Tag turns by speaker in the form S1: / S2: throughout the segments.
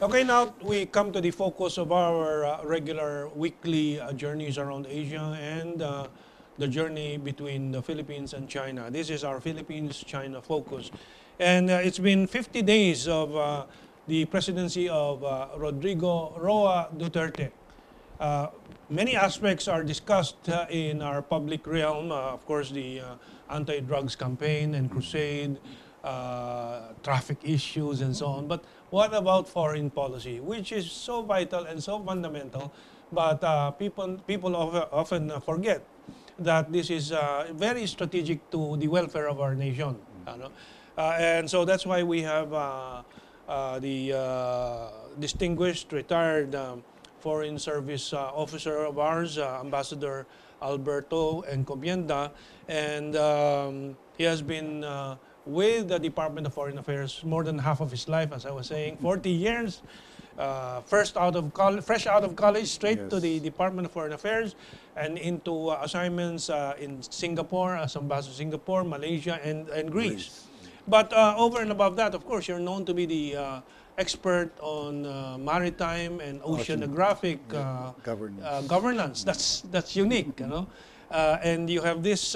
S1: Okay, now we come to the focus of our regular weekly journeys around Asia and the journey between the Philippines and China. This is our Philippines-China focus. And it's been 50 days of the presidency of Rodrigo Roa Duterte. Uh, Many aspects are discussed in our public realm. Of course, the anti-drugs campaign and crusade, traffic issues, and so on. But what about foreign policy, which is so vital and so fundamental, but people often forget that this is very strategic to the welfare of our nation. And so that's why we have the distinguished retired Foreign Service officer of ours, Ambassador Alberto Encomienda, and he has been with the Department of Foreign Affairs more than half of his life, as I was saying, 40 years. Fresh out of college, straight to the Department of Foreign Affairs, and into assignments in Singapore, as Ambassador Singapore, Malaysia, and Greece. But over and above that, of course, you're known to be the expert on maritime and oceanographic governance. That's unique, and you have this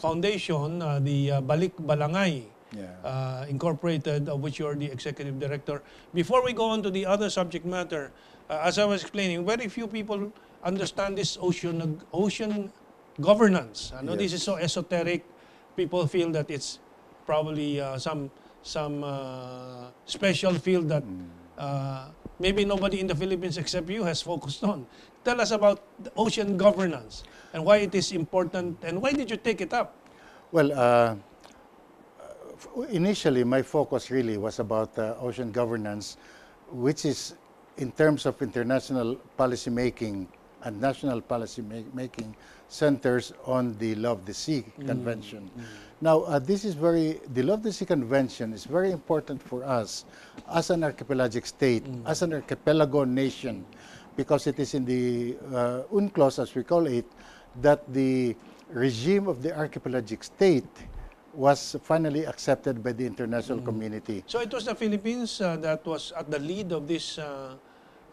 S1: foundation, the balikBALANGAY Incorporated, of which you're the executive director. Before we go on to the other subject matter, as I was explaining, very few people understand this ocean governance. I know this is so esoteric. People feel that it's probably some special field that maybe nobody in the Philippines except you has focused on. Tell us about the ocean governance and why it is important, and why did you take it up?
S2: Well, initially my focus really was about ocean governance, which is in terms of international policy making and national policy making centers on the Law of the Sea Convention. Now, the Law of the Sea Convention is very important for us as an archipelagic state, as an archipelago nation, because it is in the UNCLOS, as we call it, that the regime of the archipelagic state was finally accepted by the international community.
S1: So it was the Philippines that was at the lead of this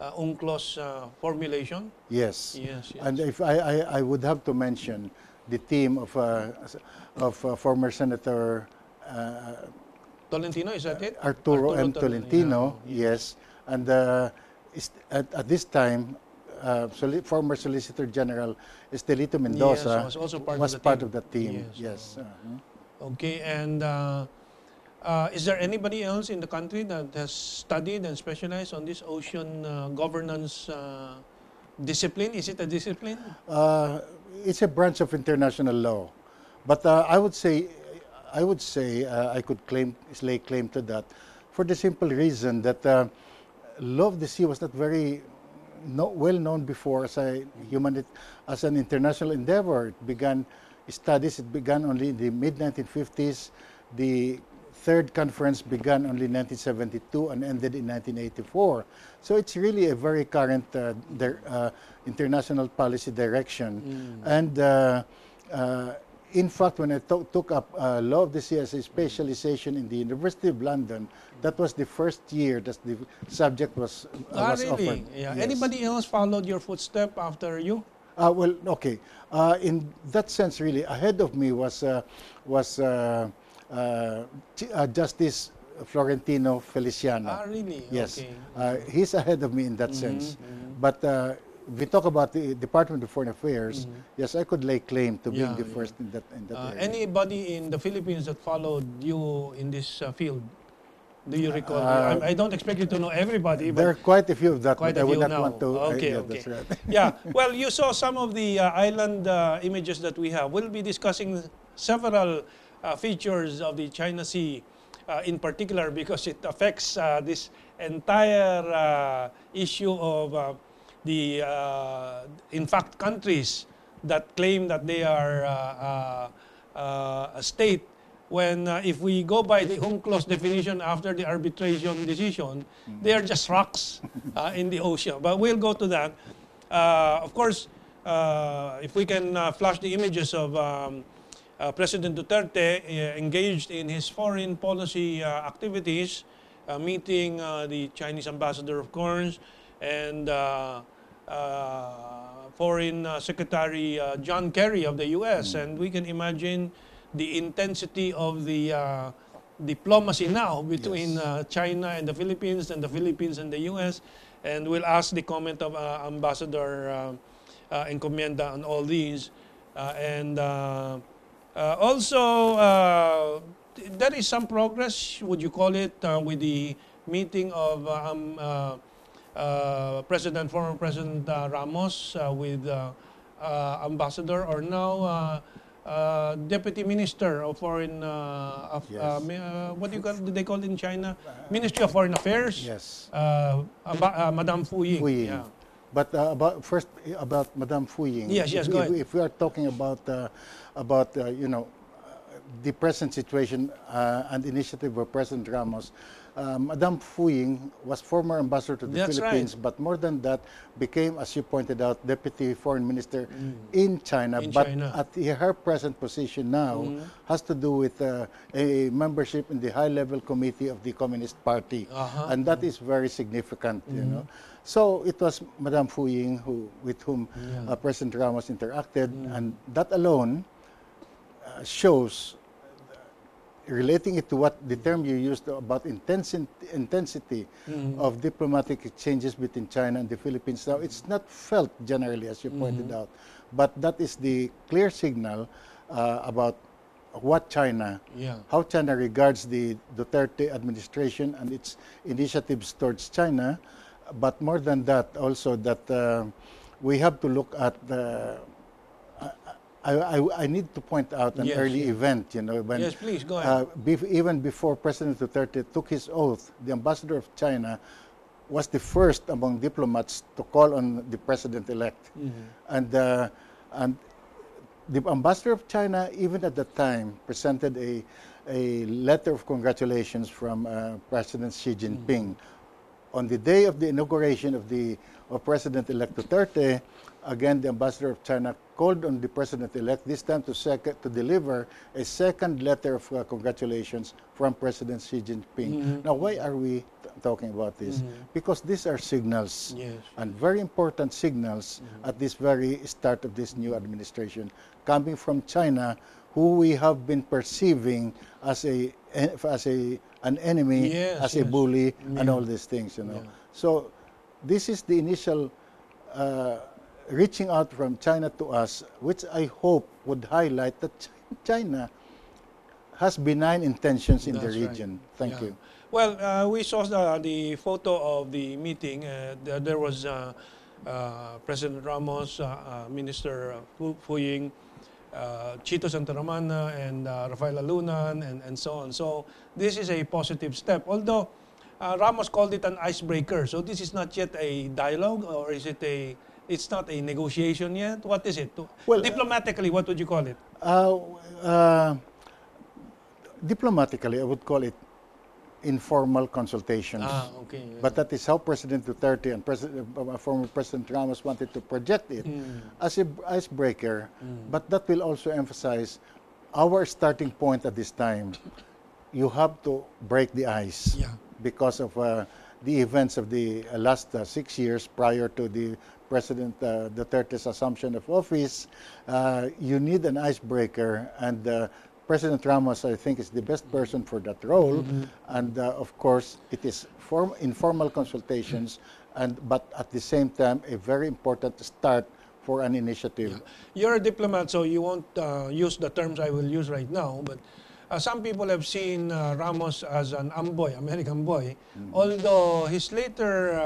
S1: UNCLOS formulation?
S2: Yes. And if I would have to mention the team of former Senator
S1: Tolentino, is that it?
S2: Arturo M. Tolentino, yes. And at this time, former Solicitor General Estelito Mendoza was part of the team. Yes.
S1: Okay, and is there anybody else in the country that has studied and specialized on this ocean governance discipline? Is it a discipline?
S2: It's a branch of international law, but I would say I could lay claim to that, for the simple reason that law of the sea was not very well known before as an international endeavor. It began only in the mid-1950s. The third conference began only in 1972 and ended in 1984. So it's really a very current international policy direction. And in fact, when I took up Law of the Sea as a specialization in the University of London, that was the first year that the subject was
S1: really?
S2: offered.
S1: Yeah.
S2: Yes.
S1: Anybody else followed your footstep after you?
S2: Well, okay. In that sense, really, ahead of me was Justice Florentino Feliciano.
S1: Really?
S2: Yes.
S1: Okay.
S2: He's ahead of me in that sense. But we talk about the Department of Foreign Affairs. Yes, I could lay claim to being the first in that area.
S1: Anybody in the Philippines that followed you in this field? Do you recall? I don't expect you to know everybody.
S2: There are quite a few of that,
S1: quite
S2: but I would not
S1: now.
S2: want to.
S1: Okay,
S2: yeah, that's right.
S1: Yeah, well, you saw some of the island images that we have. We'll be discussing several features of the China Sea in particular, because it affects this entire issue of in fact, countries that claim that they are a state, when if we go by the UNCLOS definition after the arbitration decision, they are just rocks in the ocean. But we'll go to that. Of course, if we can flash the images of President Duterte engaged in his foreign policy activities, meeting the Chinese ambassador, of course, and Foreign Secretary John Kerry of the U.S. And we can imagine the intensity of the diplomacy now between
S2: Yes.
S1: China and the Philippines and the U.S. And we'll ask the comment of Ambassador Encomienda on all these. Also, there is some progress, would you call it, with the meeting of former President Ramos with Ambassador, or now Deputy Minister of Foreign,
S2: Yes.
S1: what do you call, do they call it in China? Ministry of Foreign Affairs.
S2: Yes.
S1: Madame Fu Ying.
S2: Fu Ying.
S1: Yeah.
S2: But about Madame Fu Ying.
S1: Yes, yes, go ahead.
S2: If we are talking about the present situation and initiative of President Ramos, Madame Fu Ying was former ambassador to the
S1: That's
S2: Philippines,
S1: right.
S2: but more than that, became, as you pointed out, deputy foreign minister in China.
S1: In
S2: but
S1: China.
S2: at her present position now has to do with a membership in the high-level committee of the Communist Party, and that is very significant. You know, so it was Madame Fu Ying with whom President Ramos interacted, and that alone shows, relating it to what the term you used about intensity of diplomatic exchanges between China and the Philippines. Now, it's not felt generally, as you pointed out, but that is the clear signal about what China, how China regards the Duterte administration and its initiatives towards China. But more than that, also that we have to look at the. I need to point out an early event, you know, when
S1: Yes, please, go ahead.
S2: even before President Duterte took his oath, the ambassador of China was the first among diplomats to call on the president-elect. And the ambassador of China, even at that time, presented a letter of congratulations from President Xi Jinping. On the day of the inauguration of President-elect Duterte, again, the ambassador of China called on the president-elect, this time to deliver a second letter of congratulations from President Xi Jinping. Now, why are we talking about this? Because these are signals, and very important signals at this very start of this new administration, coming from China, who we have been perceiving as an enemy, as a bully, and all these things, you know. So this is the initial reaching out from China to us, which I hope would highlight that China has benign intentions in the region. Thank you.
S1: Well, we saw the photo of the meeting. There was President Ramos, Minister Fu Ying, Chito Santaramana, and Rafael Alunan, and so on. So this is a positive step. Although Ramos called it an icebreaker. So this is not yet a dialogue, or is it a... It's not a negotiation yet? What is it? Well, diplomatically, what would you call it?
S2: Diplomatically, I would call it informal consultations.
S1: Okay.
S2: But that is how President Duterte and former President Ramos wanted to project it as an icebreaker. But that will also emphasize our starting point at this time. You have to break the ice because of the events of the last 6 years prior to the President Duterte's assumption of office. You need an icebreaker, and President Ramos, I think, is the best person for that role. And of course, it is informal consultations, but at the same time, a very important start for an initiative.
S1: You're a diplomat, so you won't use the terms I will use right now, but some people have seen Ramos as an amboy, American boy, although his later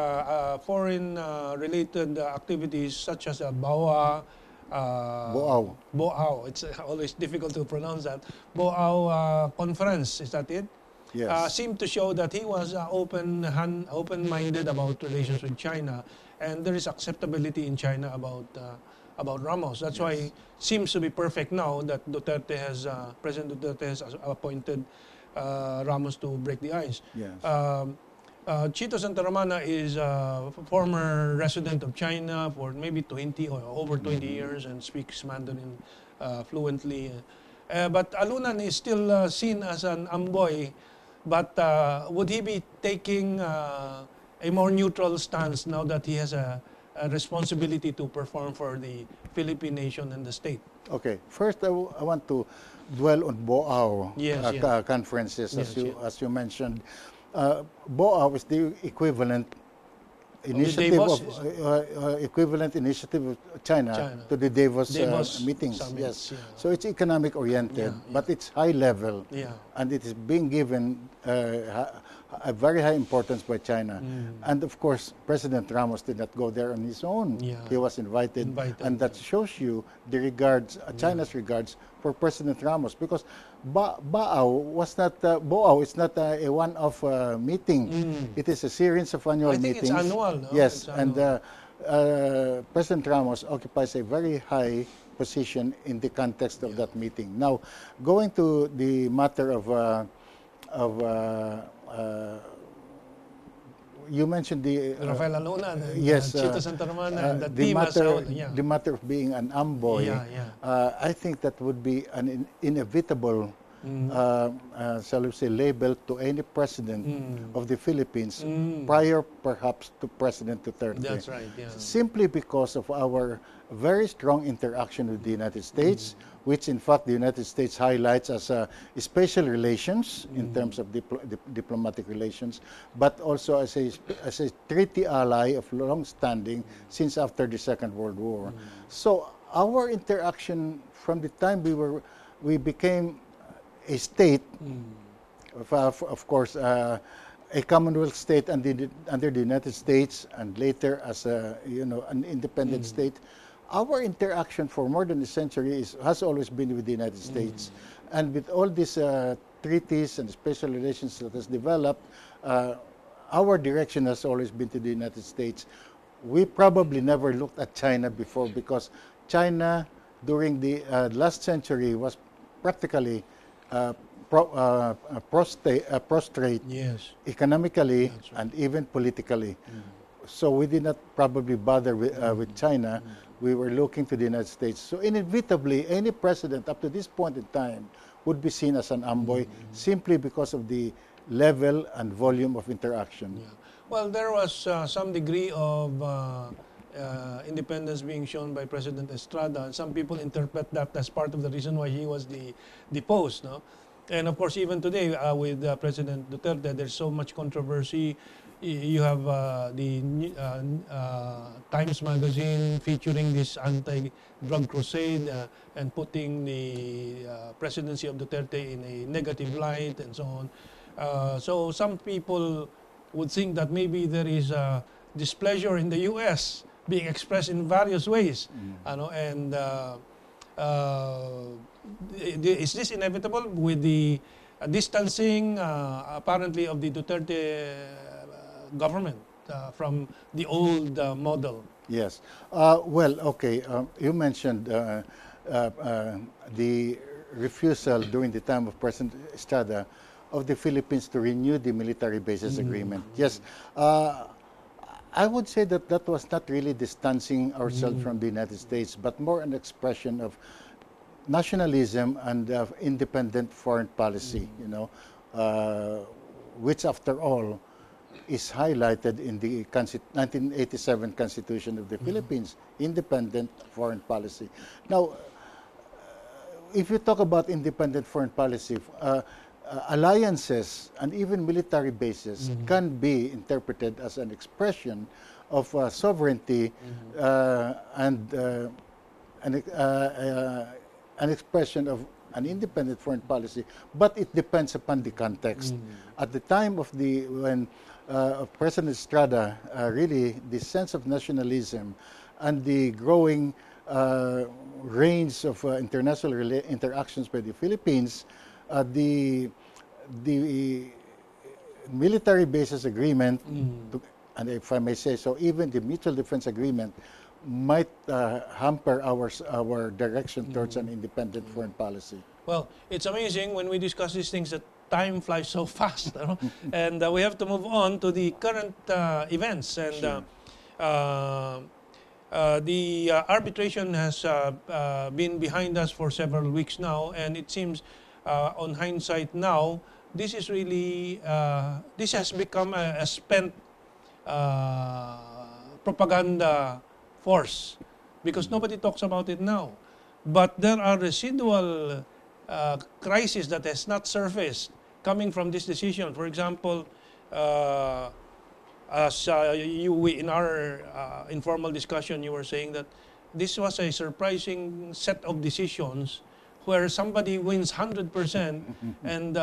S1: foreign-related activities, such as Boao, it's always difficult to pronounce that, Boao Conference, is that it?
S2: Yes.
S1: Seemed to show that he was open-minded about relations with China, and there is acceptability in China about Ramos. That's why it seems to be perfect now that President Duterte has appointed Ramos to break the ice.
S2: Yes.
S1: Chito Santaramana is a former resident of China for maybe 20 or over 20 years and speaks Mandarin fluently. But Alunan is still seen as an amboy But would he be taking a more neutral stance now that he has a responsibility to perform for the Philippine nation and the state?
S2: Okay, first I want to dwell on BOAO
S1: Yes, yes.
S2: conferences,
S1: Yes, yes.
S2: as you mentioned. BOAO is the equivalent initiative
S1: Davos
S2: of
S1: is-
S2: equivalent initiative of China,
S1: China.
S2: to the Davos,
S1: Davos
S2: meetings.
S1: summits,
S2: Yes,
S1: yeah.
S2: so it's economic oriented,
S1: Yeah,
S2: but it's high level,
S1: Yeah.
S2: and it is being given a very high importance by China. And of course, President Ramos did not go there on his own.
S1: Yeah.
S2: He was invited,
S1: Invited,
S2: and that
S1: yeah.
S2: shows you the regards, China's regards for President Ramos, because BOAO is not a one-off meeting. It is a series of annual
S1: I think
S2: meetings.
S1: it's annual, no?
S2: Yes,
S1: It's
S2: and
S1: annual.
S2: President Ramos occupies a very high position in the context of that meeting. Now, going to the matter of you mentioned the
S1: Rafael Aluna and
S2: yes,
S1: Chito Santa Romana and the team as a whole. Yeah.
S2: the matter of being an amboy.
S1: Yeah, yeah.
S2: I think that would be an inevitable, shall we say, label to any president of the Philippines, prior perhaps to President Duterte.
S1: That's right, yeah.
S2: Simply because of our very strong interaction with the United States, which in fact the United States highlights as special relations in terms of diplomatic relations, but also as a treaty ally of long standing since after the Second World War. So our interaction from the time we became a state, of course, a Commonwealth state under the United States, and later as an independent state, our interaction for more than a century has always been with the United States. And with all these treaties and special relations that has developed, our direction has always been to the United States. We probably never looked at China before, because China during the last century was practically prostrate
S1: Yes.
S2: economically
S1: That's right.
S2: and even politically. So we did not probably bother with China. We were looking to the United States. So inevitably, any president up to this point in time would be seen as an amboy, simply because of the level and volume of interaction.
S1: Yeah. Well, there was some degree of independence being shown by President Estrada, and some people interpret that as part of the reason why he was deposed, no? And of course, even today with President Duterte, there's so much controversy. You have the Times Magazine featuring this anti-drug crusade and putting the presidency of Duterte in a negative light and so on. So some people would think that maybe there is displeasure in the U.S. being expressed in various ways. And is this inevitable with the distancing apparently of the Duterte government from the old model?
S2: Yes. Well, okay. You mentioned the refusal during the time of President Estrada of the Philippines to renew the military bases agreement. Yes. I would say that that was not really distancing ourselves from the United States, but more an expression of nationalism and independent foreign policy, which after all is highlighted in the 1987 Constitution of the Philippines, independent foreign policy. Now, if you talk about independent foreign policy, alliances and even military bases can be interpreted as an expression of sovereignty and an expression of an independent foreign policy, but it depends upon the context. At the time of when President Estrada, really the sense of nationalism and the growing range of international interactions by the Philippines, the military bases agreement, and if I may say so, even the mutual defense agreement might hamper our direction towards an independent foreign policy.
S1: Well, it's amazing when we discuss these things that time flies so fast, and we have to move on to the current events. And the arbitration has been behind us for several weeks now, and it seems, on hindsight now, this is really, this has become a spent propaganda force because nobody talks about it now. But there are residual crises that has not surfaced coming from this decision. For example, as in our informal discussion, you were saying that this was a surprising set of decisions where somebody wins 100%, and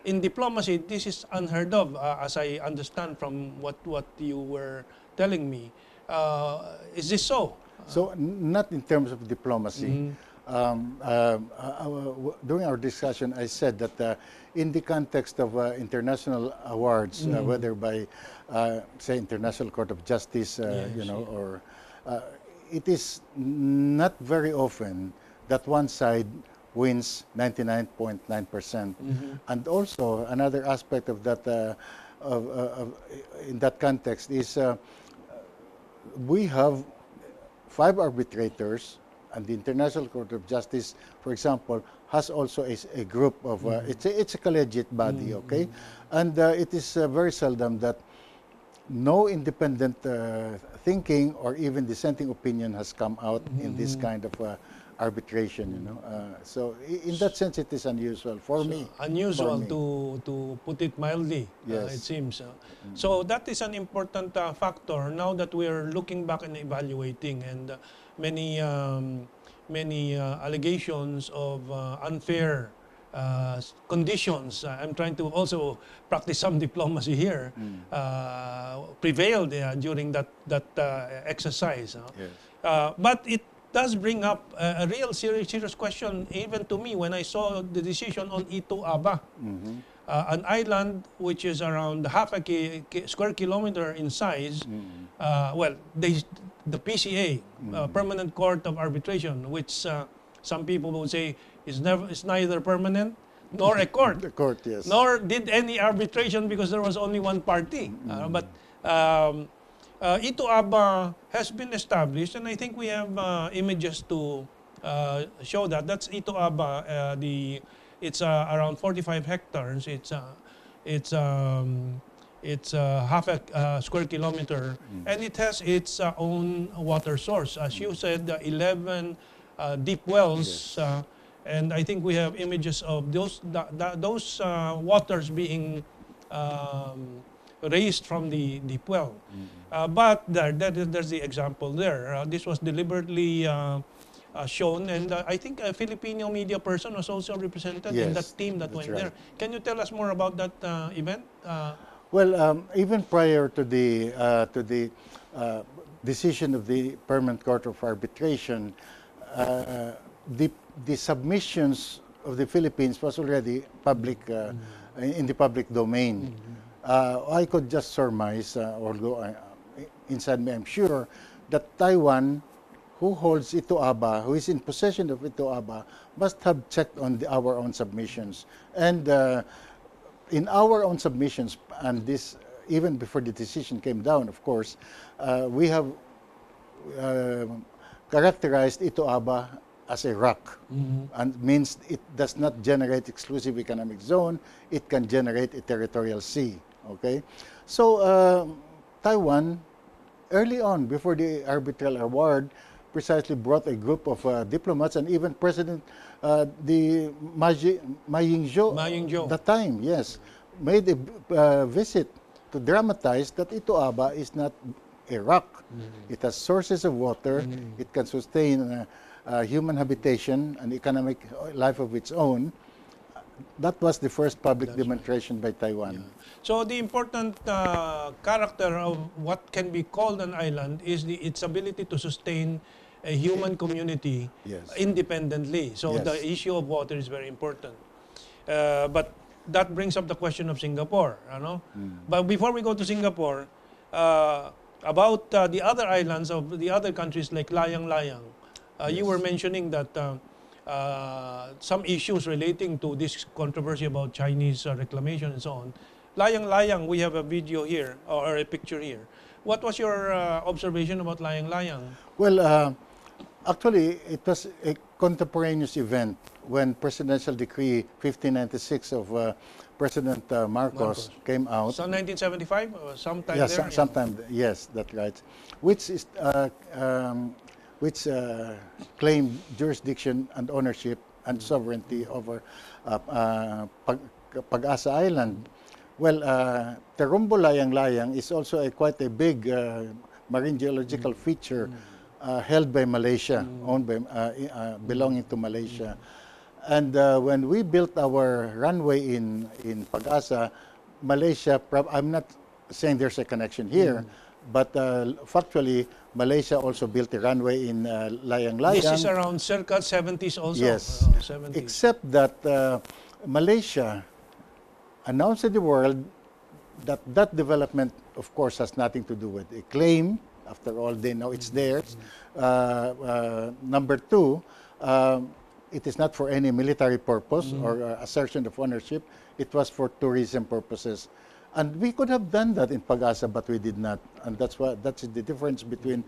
S1: in diplomacy, this is unheard of, as I understand from what you were telling me. Is this so?
S2: So not in terms of diplomacy. During our discussion, I said that in the context of international awards, whether by, say, International Court of Justice, you know, or it is not very often that one side wins 99.9%. And also another aspect of that, in that context, is we have 5 arbitrators, and the International Court of Justice, for example, has also a group of, it's a collegiate body, okay? And it is very seldom that no independent thinking or even dissenting opinion has come out in this kind of arbitration, you know. So in that sense, it is unusual for me.
S1: Unusual to put it mildly,
S2: Yes.
S1: it seems. So that is an important factor now that we are looking back and evaluating, and many allegations of unfair conditions. I'm trying to also practice some diplomacy here. Prevailed during that exercise.
S2: Yes.
S1: But it does bring up a real serious question, even to me, when I saw the decision on Ito Aba, an island which is around half a square kilometer in size. Well, the PCA, Permanent Court of Arbitration, which some people would say is neither permanent nor a court.
S2: The court, yes.
S1: Nor did any arbitration because there was only one party. But Ito Aba has been established, and I think we have images to show that. That's Ito Aba. It's around 45 hectares. It's half a square kilometer, and it has its own water source. As you said, 11 deep wells,
S2: Yes.
S1: and I think we have images of those waters being raised from the deep well. But there's the example there. This was deliberately shown, and I think a Filipino media person was also represented in that
S2: Yes,
S1: team that
S2: that's
S1: went there.
S2: right.
S1: Can you tell us more about that event?
S2: Well, even prior to the decision of the Permanent Court of Arbitration, the submissions of the Philippines was already public in the public domain. I could just surmise, although inside me I'm sure, that Taiwan, who holds Ito Aba, who is in possession of Ito Aba, must have checked on our own submissions. And in our own submissions, and this even before the decision came down, of course, we have characterized Ito Aba as a rock, and means it does not generate exclusive economic zone, it can generate a territorial sea, okay? So Taiwan, early on, before the arbitral award, precisely brought a group of diplomats, and even President Ma Ying-jeou, that time, yes, made a visit to dramatize that Ito Aba is not a rock. It has sources of water, it can sustain human habitation and economic life of its own. That was the first public demonstration by Taiwan.
S1: So the important character of what can be called an island is its ability to sustain a human community independently. So the issue of water is very important. But that brings up the question of Singapore. You know? But before we go to Singapore, about the other islands of the other countries like Layang-Layang, you were mentioning that some issues relating to this controversy about Chinese reclamation and so on. Layang-Layang, we have a video here, or a picture here. What was your observation about Layang-Layang?
S2: Well, Actually, it was a contemporaneous event when Presidential Decree 1596 of President Marcos
S1: Marcos.
S2: came out.
S1: So 1975, sometime
S2: Yes,
S1: there. Yeah.
S2: sometime, yes, that's right. Which is which claimed jurisdiction and ownership and sovereignty over Pag-asa Island. Well, Terumbo Layang-Layang is also quite a big marine geological feature held by Malaysia, owned by, belonging to Malaysia. And when we built our runway in Pag-asa, Malaysia, I'm not saying there's a connection here, but factually, Malaysia also built a runway in Layang-Layang.
S1: This is around circa 70s also.
S2: Yes,
S1: 70s.
S2: except that Malaysia announced to the world that that development, of course, has nothing to do with a claim. After all, they know it's theirs. Number two, it is not for any military purpose or assertion of ownership. It was for tourism purposes. And we could have done that in Pag-asa, but we did not. And that's the difference between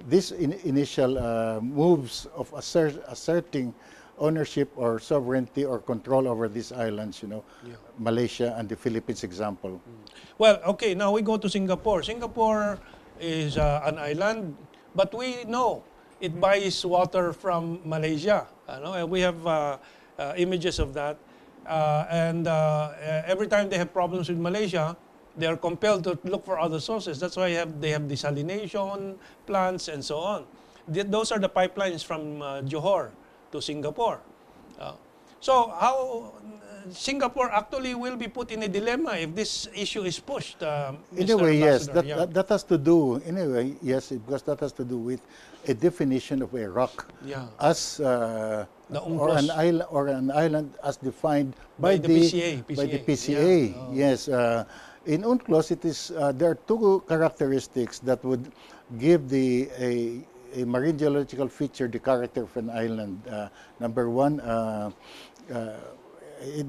S2: these initial moves of asserting ownership or sovereignty or control over these islands, Malaysia and the Philippines example.
S1: Well, okay, now we go to Singapore. Singapore is an island, but we know it buys water from Malaysia. And we have images of that. And every time they have problems with Malaysia, they are compelled to look for other sources. That's why they have desalination plants and so on. Those are the pipelines from Johor to Singapore. So how Singapore actually will be put in a dilemma if this issue is pushed,
S2: In a way, yes.
S1: That
S2: has to do, in a way, yes, because that has to do with a definition of a rock as or an island as defined by the
S1: PCA.
S2: By the PCA. Yes. In UNCLOS, it is there are two characteristics that would give a marine geological feature the character of an island. Number one,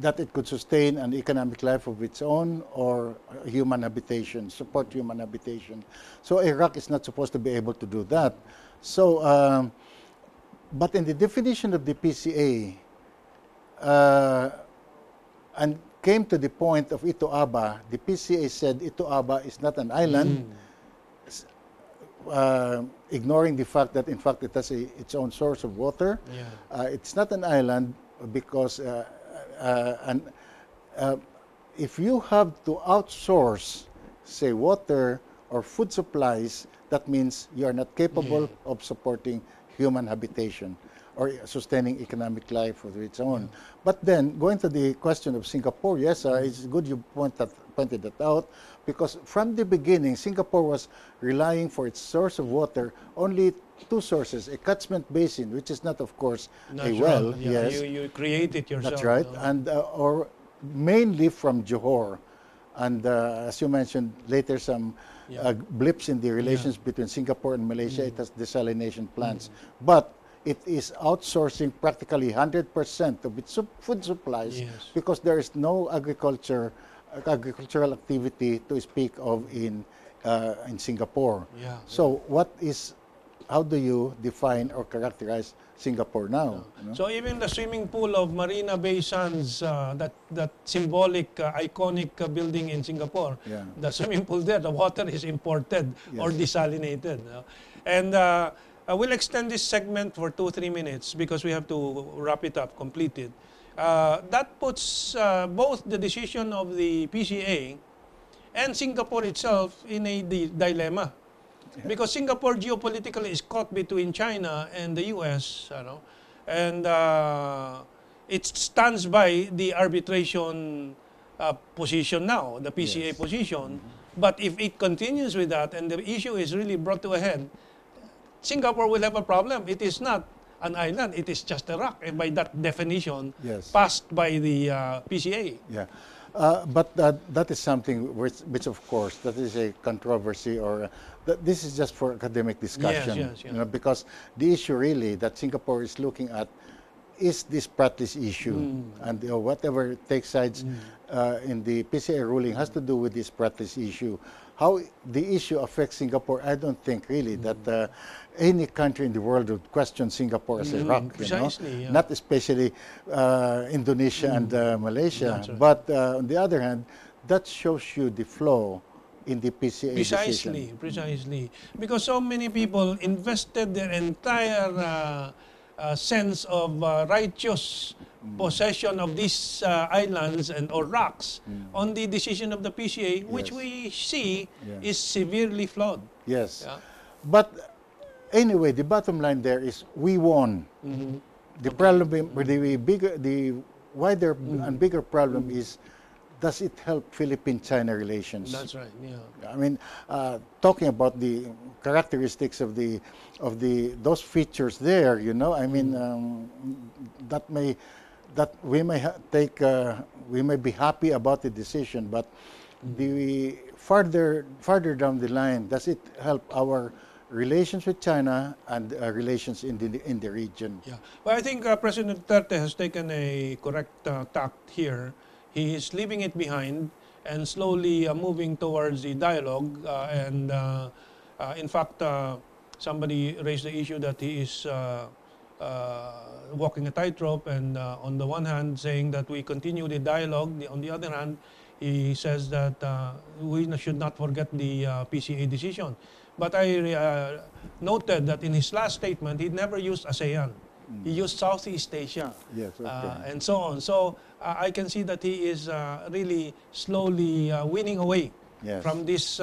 S2: that it could sustain an economic life of its own or human habitation, support human habitation. So a rock is not supposed to be able to do that. So, but in the definition of the PCA, and came to the point of Ito Aba, the PCA said Ito Aba is not an island, ignoring the fact that in fact it has its own source of water. It's not an island because if you have to outsource, say, water or food supplies, that means you are not capable of supporting human habitation or sustaining economic life of its own. But then, going to the question of Singapore, yes, it's good you pointed that out, because from the beginning, Singapore was relying for its source of water only two sources: a catchment basin, which is not, of course, a well. Yes,
S1: you create it yourself.
S2: That's right, and or mainly from Johor, and as you mentioned later, some blips in the relations between Singapore and Malaysia. It has desalination plants, but it is outsourcing practically 100% of its food supplies because there is no agricultural activity to speak of in Singapore. So how do you define or characterize Singapore now?
S1: So even the swimming pool of Marina Bay Sands, that symbolic, iconic building in Singapore, the swimming pool there, the water is imported or desalinated. And we'll extend this segment for 2-3 minutes because we have to wrap it up, complete it. That puts both the decision of the PCA and Singapore itself in a dilemma. Because Singapore geopolitically is caught between China and the US, and it stands by the arbitration position now, the PCA position. But if it continues with that and the issue is really brought to a head, Singapore will have a problem. It is not an island, it is just a rock, and by that definition, passed by the PCA.
S2: But that is something which, of course, that is a controversy, or this is just for academic discussion. Because the issue really that Singapore is looking at is this practice issue, and whatever takes sides in the PCA ruling has to do with this practice issue. how the issue affects Singapore, I don't think really that any country in the world would question Singapore as a rock,
S1: Precisely, yeah.
S2: not especially Indonesia and Malaysia.
S1: That's right.
S2: But on the other hand, that shows you the flaw in the PCA decision.
S1: Precisely. Because so many people invested their entire sense of righteous possession of these islands and or rocks on the decision of the PCA, which
S2: Yes.
S1: we see
S2: Yeah.
S1: is severely flawed.
S2: Yes.
S1: Yeah.
S2: But anyway, the bottom line there is we won. The problem, the wider and bigger problem is, does it help Philippine-China relations?
S1: That's right. Yeah.
S2: I mean, talking about the characteristics of those features there, I mean, that we may we may be happy about the decision, but the farther down the line, does it help our relations with China and relations in the region?
S1: Yeah. Well, I think President Duterte has taken a correct tact here. He is leaving it behind and slowly moving towards the dialogue. In fact, somebody raised the issue that he is walking a tightrope, and on the one hand saying that we continue the dialogue, on the other hand, he says that we should not forget the PCA decision. But I noted that in his last statement, he never used ASEAN. He used Southeast Asia,
S2: Yes, okay.
S1: and so on. So I can see that he is really slowly winning away
S2: Yes.
S1: from this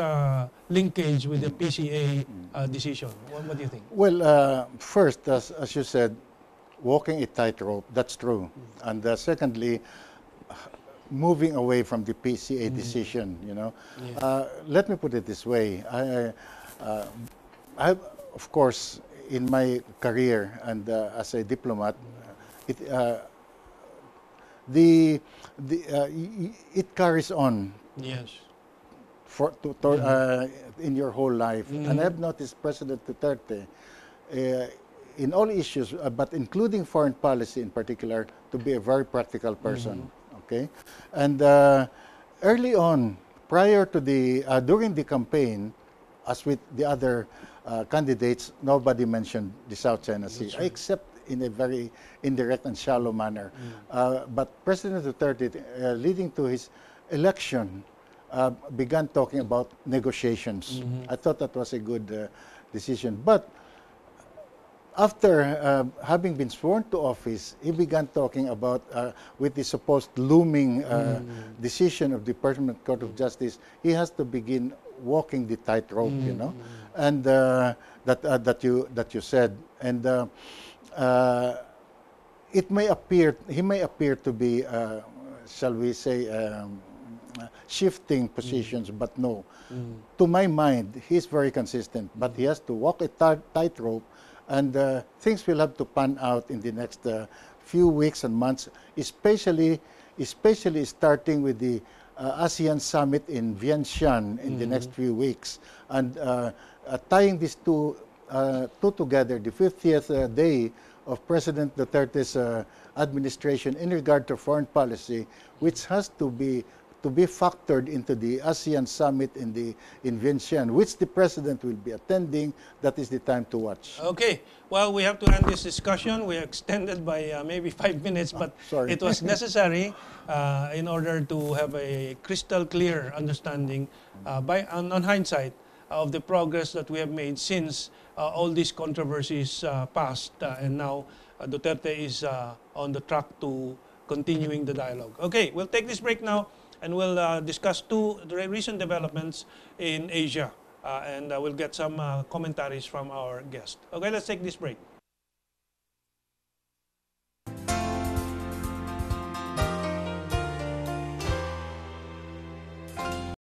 S1: linkage with the PCA decision. What do you think?
S2: Well, first, as you said, walking a tightrope, that's true. And secondly, moving away from the PCA decision,
S1: Yeah.
S2: Let me put it this way. I, of course, in my career and as a diplomat, it carries on
S1: Yes.
S2: in your whole life. And I've noticed President Duterte, in all issues, but including foreign policy in particular, to be a very practical person. Okay, and early on, prior to during the campaign, as with the other candidates, nobody mentioned the South China Sea, except in a very indirect and shallow manner. But President Duterte, leading to his election, began talking about negotiations. I thought that was a good decision. But after having been sworn to office, he began talking about, with the supposed looming decision of the Permanent Court of Justice, he has to begin walking the tightrope, and that you said, and he may appear to be, shall we say, shifting positions, but no. To my mind, he's very consistent, but he has to walk a tightrope, and things will have to pan out in the next few weeks and months, especially starting with the ASEAN summit in Vientiane in the next few weeks, and tying these two together, the 50th day of President Duterte's administration in regard to foreign policy, which has to be factored into the ASEAN summit in Vientiane, which the president will be attending. That is the time to watch.
S1: Okay. Well, we have to end this discussion. We extended by maybe 5 minutes, but
S2: sorry.
S1: it was necessary in order to have a crystal clear understanding on hindsight of the progress that we have made since all these controversies passed, and now Duterte is on the track to continuing the dialogue. Okay, we'll take this break now, and we'll discuss two recent developments in Asia, and we'll get some commentaries from our guest. Okay, let's take this break.